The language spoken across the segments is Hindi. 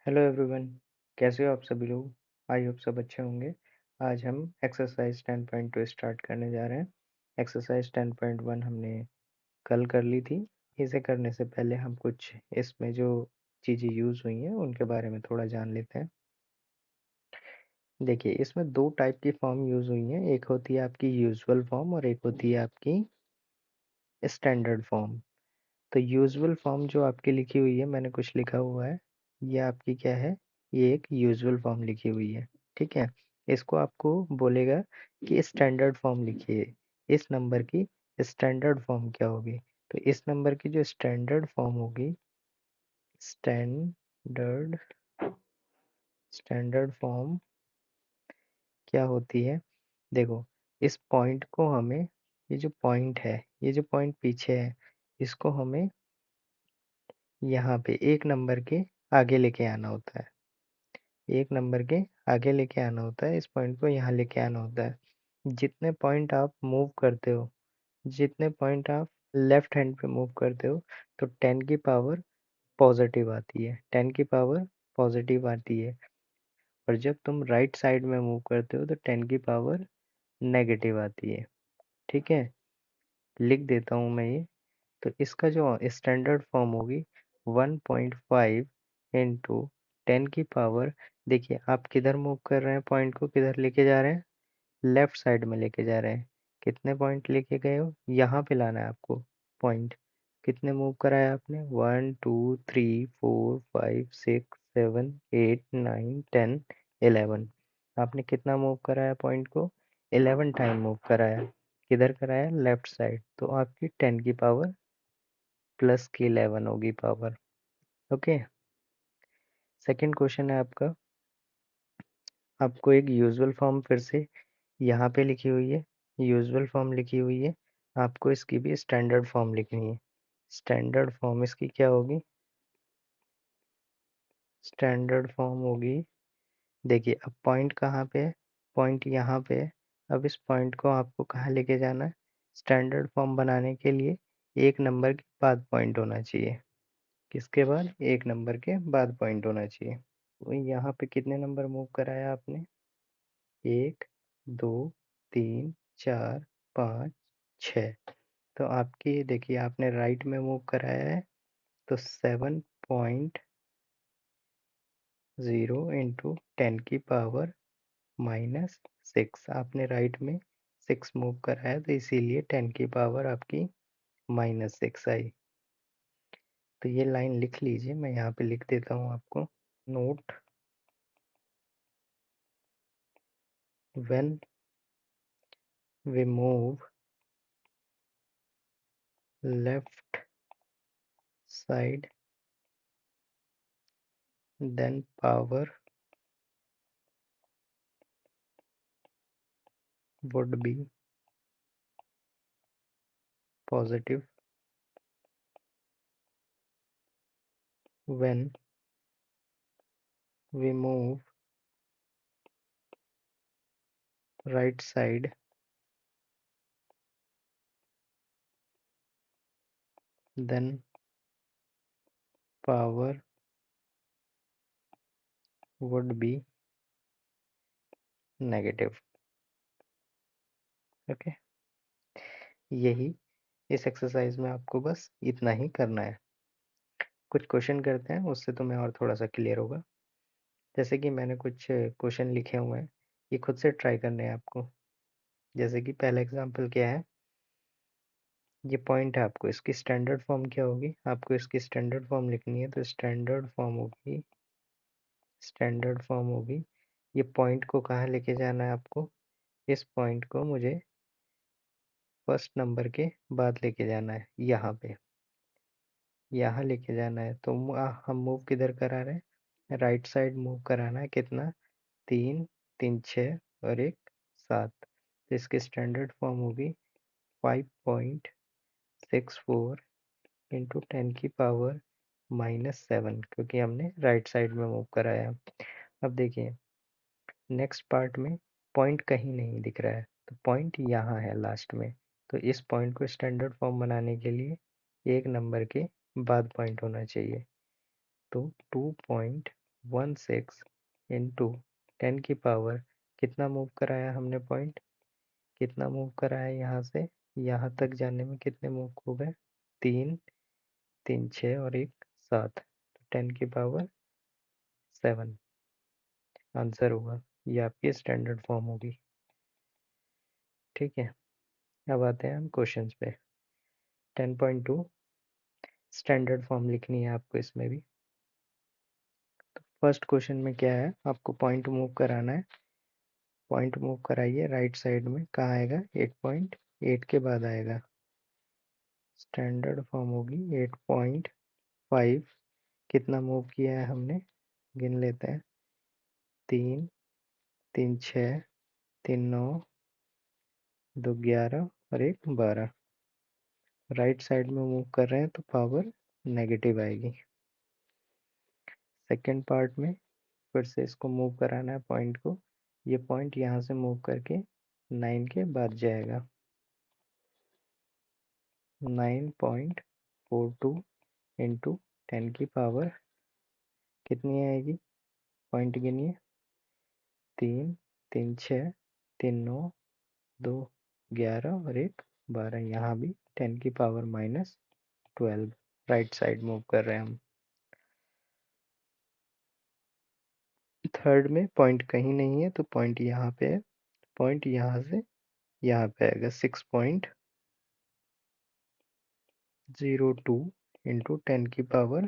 Hello everyone. कैसे हो आप सभी लोग? आई होप सब अच्छे होंगे। आज हम एक्सरसाइज 10.2 स्टार्ट करने जा रहे हैं। एक्सरसाइज 10.1 हमने कल कर ली थी। इसे करने से पहले हम कुछ इसमें जो चीज़ें यूज़ हुई हैं उनके बारे में थोड़ा जान लेते हैं। देखिए, इसमें दो टाइप की फॉर्म यूज़ हुई हैं। एक होती है आपकी यूजुअल फॉर्म और एक होती है आपकी स्टैंडर्ड फॉर्म। तो यूजुअल फॉर्म जो आपकी लिखी हुई है, मैंने कुछ लिखा हुआ है, ये आपकी क्या है? ये एक यूजुअल फॉर्म लिखी हुई है। ठीक है, इसको आपको बोलेगा कि स्टैंडर्ड फॉर्म लिखिए। इस नंबर की स्टैंडर्ड फॉर्म क्या होगी? तो इस नंबर की जो स्टैंडर्ड फॉर्म होगी, स्टैंडर्ड स्टैंडर्ड फॉर्म क्या होती है? देखो, इस पॉइंट को हमें, ये जो पॉइंट है, ये जो पॉइंट पीछे है, इसको हमें यहाँ पे एक नंबर के आगे लेके आना होता है। एक नंबर के आगे लेके आना होता है, इस पॉइंट को यहाँ लेके आना होता है। जितने पॉइंट आप मूव करते हो, जितने पॉइंट आप लेफ्ट हैंड पे मूव करते हो, तो 10 की पावर पॉजिटिव आती है, 10 की पावर पॉजिटिव आती है। और जब तुम राइट साइड में मूव करते हो तो 10 की पावर नेगेटिव आती है। ठीक है, लिख देता हूँ मैं ये। तो इसका जो स्टैंडर्ड फॉर्म होगी 1.5 इंटू 10 की पावर, देखिए आप किधर मूव कर रहे हैं, पॉइंट को किधर लेके जा रहे हैं? लेफ्ट साइड में लेके जा रहे हैं। कितने पॉइंट लेके गए हो? यहाँ पे लाना है आपको पॉइंट। कितने मूव कराया आपने? 1 2 3 4 5 6 7 8 9 10 11। आपने कितना मूव कराया पॉइंट को? 11 टाइम मूव कराया। किधर कराया? Left side. तो आपकी 10 की पावर प्लस की 11 होगी पावर। ओके, सेकंड क्वेश्चन है आपका। आपको एक यूजुअल फॉर्म फिर से यहाँ पे लिखी हुई है, यूजुअल फॉर्म लिखी हुई है। आपको इसकी भी स्टैंडर्ड फॉर्म लिखनी है। स्टैंडर्ड फॉर्म इसकी क्या होगी? स्टैंडर्ड फॉर्म होगी, देखिए अब पॉइंट कहाँ पे है? पॉइंट यहाँ पे है। अब इस पॉइंट को आपको कहाँ लेके जाना है? स्टैंडर्ड फॉर्म बनाने के लिए एक नंबर के बाद पॉइंट होना चाहिए। किसके बाद? एक नंबर के बाद पॉइंट होना चाहिए। तो यहाँ पे कितने नंबर मूव कराया आपने? 1 2 3 4 5 6। तो आपकी देखिए, आपने राइट में मूव कराया है, तो 7.0 इंटू 10 की पावर -6। आपने राइट में 6 मूव कराया, तो इसीलिए 10 की पावर आपकी -6 आई। तो ये लाइन लिख लीजिए, मैं यहाँ पे लिख देता हूँ आपको। Note, when we move left side, then power would be positive. When we move right side, then power would be negative. Okay, यही इस एक्सरसाइज में आपको बस इतना ही करना है। कुछ क्वेश्चन करते हैं, उससे तुम्हें और थोड़ा सा क्लियर होगा। जैसे कि मैंने कुछ क्वेश्चन लिखे हुए हैं, ये खुद से ट्राई करने हैं आपको। जैसे कि पहला एग्जांपल क्या है? ये पॉइंट है, आपको इसकी स्टैंडर्ड फॉर्म क्या होगी? आपको इसकी स्टैंडर्ड फॉर्म लिखनी है, तो स्टैंडर्ड फॉर्म होगी, ये पॉइंट को कहाँ लेके जाना है आपको? इस पॉइंट को मुझे फर्स्ट नंबर के बाद लेके जाना है, यहाँ पे, यहाँ लेके जाना है। तो हम मूव किधर करा रहे हैं? राइट साइड मूव कराना है। कितना? 3 3 6 और 1 7। तो इसकी स्टैंडर्ड फॉर्म होगी 5.64 इंटू 10 की पावर -7, क्योंकि हमने राइट साइड में मूव कराया। अब देखिए, नेक्स्ट पार्ट में पॉइंट कहीं नहीं दिख रहा है, तो पॉइंट यहाँ है लास्ट में। तो इस पॉइंट को स्टैंडर्ड फॉर्म बनाने के लिए एक नंबर के बाद पॉइंट होना चाहिए। तो इंटू 10 की पावर कितना मूव कराया हमने पॉइंट, कितना मूव कराया यहाँ से यहाँ तक जाने में कितने मूव हो गए, 3, 3 6 और 1 7, तो 10 की पावर 7 आंसर होगा। ये आपकी स्टैंडर्ड फॉर्म होगी। ठीक है, अब आते हैं हम क्वेश्चंस पे। 10.2 स्टैंडर्ड फॉर्म लिखनी है आपको इसमें भी। तो फर्स्ट क्वेश्चन में क्या है, आपको पॉइंट मूव कराना है। पॉइंट मूव कराइए राइट साइड में, कहाँ आएगा, 8.8 के बाद आएगा। स्टैंडर्ड फॉर्म होगी 8.5। कितना मूव किया है हमने, गिन लेते हैं, 3, 3 6, 3 9, 2 11 और 1 12। राइट साइड में मूव कर रहे हैं तो पावर नेगेटिव आएगी। सेकेंड पार्ट में फिर से इसको मूव कराना है पॉइंट को। ये पॉइंट यहाँ से मूव करके 9 के बाद जाएगा। 9.42 इंटू 10 की पावर कितनी आएगी, पॉइंट गिनिए, 3, 3 6, 3 9, 2 11 और 1 12। यहाँ भी 10 की पावर -12 राइट साइड मूव कर रहे हैं हम। थर्ड में पॉइंट कहीं नहीं है तो पॉइंट यहाँ पे है। पॉइंट यहाँ से यहाँ पे आएगा 6.02 इंटू 10 की पावर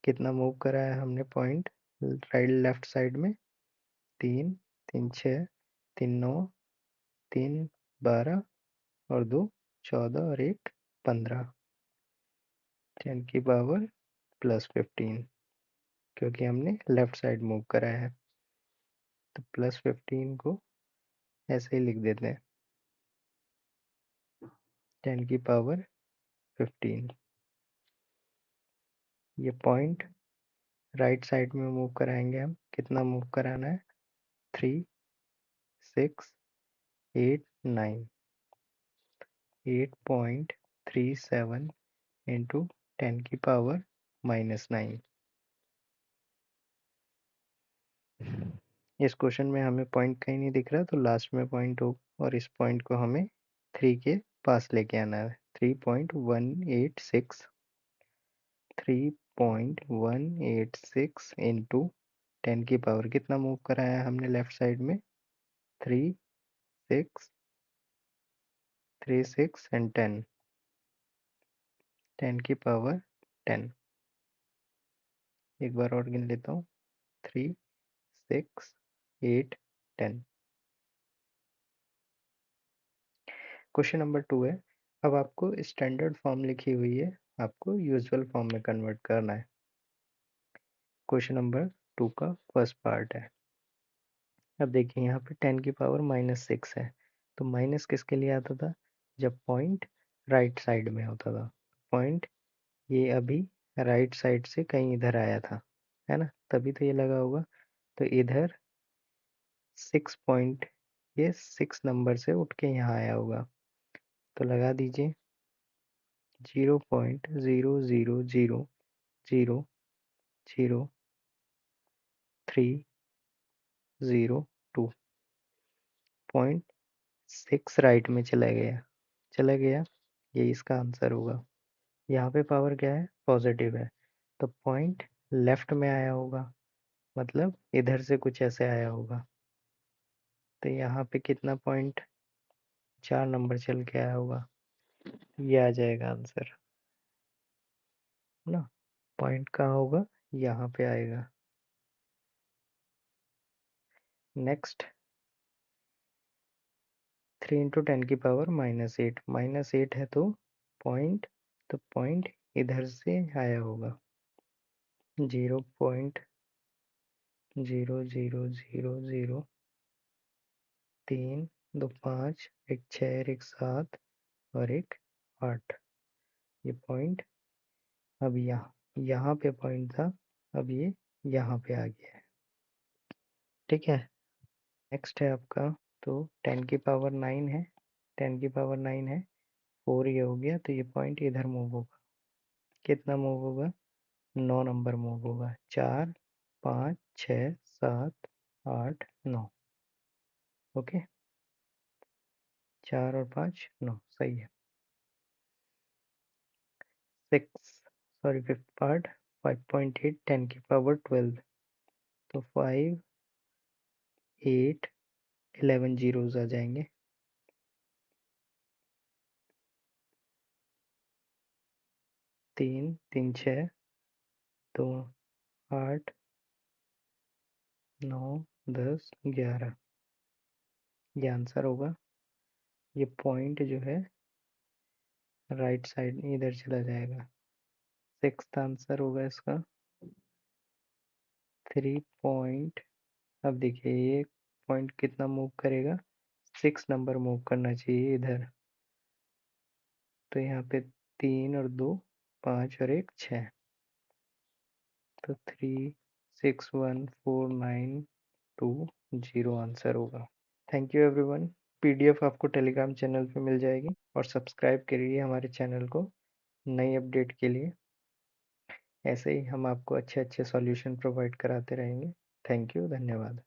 कितना मूव करा है हमने पॉइंट राइट लेफ्ट साइड में, 3, 3 6, 3 9, 3 12 और 2 14 और 1 15। 10 की पावर +15 क्योंकि हमने लेफ्ट साइड मूव कराया है, तो +15 को ऐसे ही लिख देते हैं, 10 की पावर 15। ये पॉइंट राइट साइड में मूव कराएंगे हम, कितना मूव कराना है, 3 6 8 9, 8.37 इंटू 10 की पावर -9। इस क्वेश्चन में हमें पॉइंट कहीं नहीं दिख रहा तो लास्ट में पॉइंट हो, और इस पॉइंट को हमें 3 के पास लेके आना है। 3.186 3.186 इंटू 10 की पावर कितना मूव कराया हमने लेफ्ट साइड में, 3 6 3 6 एंड 10, 10 की पावर 10। एक बार और गिन लेता हूँ, 3 6 8 10। क्वेश्चन नंबर 2 है। अब आपको स्टैंडर्ड फॉर्म लिखी हुई है, आपको यूजुअल फॉर्म में कन्वर्ट करना है। क्वेश्चन नंबर 2 का फर्स्ट पार्ट है। अब देखिए यहाँ पे 10 की पावर -6 है, तो माइनस किसके लिए आता था, जब पॉइंट राइट साइड में होता था। पॉइंट ये अभी राइट साइड से कहीं इधर आया था, है ना, तभी तो ये लगा होगा। तो इधर 6 पॉइंट, ये 6 नंबर से उठ के यहाँ आया होगा, तो लगा दीजिए 0.000000302 पॉइंट 6 राइट में चला गया, ये इसका आंसर होगा। यहाँ पे पावर क्या है, पॉजिटिव है, तो पॉइंट लेफ्ट में आया होगा, मतलब इधर से कुछ ऐसे आया होगा। तो यहाँ पे कितना पॉइंट, 4 नंबर चल के आया होगा, ये आ जाएगा आंसर, है ना। पॉइंट कहाँ होगा, यहाँ पे आएगा। नेक्स्ट 3 इंटू 10 की पावर -8, -8 है तो पॉइंट इधर से आया होगा, 0.00003, 2 5, 1 6, 1 7 और 1 8। ये पॉइंट अब यहाँ पे पॉइंट था, अब ये यहाँ पे आ गया है। ठीक है, नेक्स्ट है आपका, तो 10 की पावर 9 है, 10 की पावर 9 है, 4 ये हो गया, तो ये पॉइंट इधर मूव होगा, कितना मूव होगा, 9 नंबर मूव होगा, 4 5 6 7 8 9। ओके, 4 और 5 9, सही है। 6 सॉरी, फिफ्थ पार्ट 5.8 10 की पावर 12, तो 5 8 11 जीरोस आ जाएंगे। 3 3 6, तो 8 9 10 11, ये आंसर होगा। ये पॉइंट जो है राइट साइड इधर चला जाएगा। सिक्स्थ आंसर होगा इसका 3 पॉइंट। अब देखिए ये पॉइंट कितना मूव करेगा, 6 नंबर मूव करना चाहिए इधर, तो यहाँ पे 3 और 2 5 और 1 6, तो 3 6 1 4 9 2 0 आंसर होगा। Thank you everyone. पीडीएफ आपको टेलीग्राम चैनल पे मिल जाएगी, और सब्सक्राइब करिए हमारे चैनल को नई अपडेट के लिए। ऐसे ही हम आपको अच्छे अच्छे सॉल्यूशन प्रोवाइड कराते रहेंगे। थैंक यू, धन्यवाद।